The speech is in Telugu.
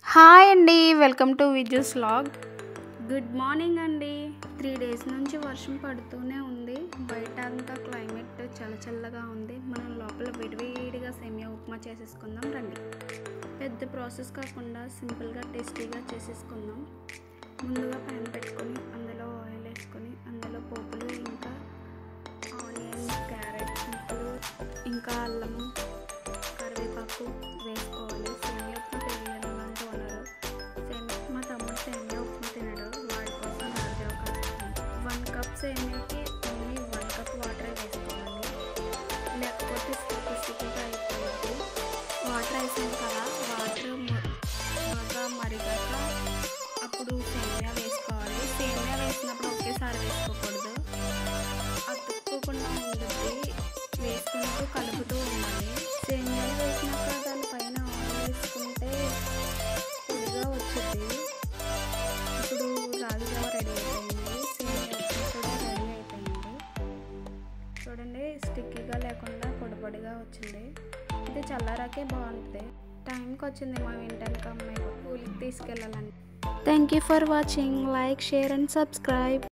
హాయ్ అండి, welcome to Viju's vlog. Good morning అండి. 3 డేస్ నుంచి వర్షం పడుతూనే ఉంది. బయట అంతా క్లైమేట్ చల్లగా ఉంది. మనం లోపల వేడివేడిగా సేమియా ఉప్మా చేసేసుకుందాం రండి. పెద్ద ప్రాసెస్ కాకుండా సింపుల్గా టేస్టీగా చేసేసుకుందాం. ముందుగా ప్యాన్ పెట్టుకొని అందులో ఆయిల్ వేసుకొని అందులో పోపులు ఇంకా ఆనియన్, క్యారెట్ ముక్కలు ఇంకా అల్లము, కరివేపాకు వేసుకోవాలి. సేమియా ఉప్మా తెలియని వాళ్ళు ఉన్నారు. మా తమ్ముడు సేమియా ఉప్మా తినడు, వాడి కోసం రాజావ కాస్తుంది. 1 కప్ సేమియాకి ఓన్లీ 1 కప్ వాటర్ వేసుకోవాలి, లేకపోతే స్టిక్కీగా అయిపోయింది. వాటర్ వేసాం కదా, వాటర్ బాగా మరిగాక అప్పుడు సేమియా వేసుకోవాలి. సేమియా వేసినప్పుడు ఒకేసారి వేసుకోకూడదు, అతుక్కోకుండా ఉంటుంది. వేసుకుంటూ కలుపుతూ ఉండాలి. సేమియాలు వేసినాక దానిపైన ఆయిల్ వేసుకుంటే పొడిగా వచ్చింది. ఇప్పుడు రాజుజావ రెడీ అయిపోయింది. సేమియా కూడా రెడీ అయిపోయింది. చూడండి, స్టిక్కీగా లేకుండా పొడిగా వచ్చింది. ఇది చల్లారాకే బాగుంటుంది. టైంకి వచ్చింది మా ఇంటానికి అమ్మాయి స్కూల్కి తీసుకెళ్ళాలని. Thank you for watching. Like, share and subscribe.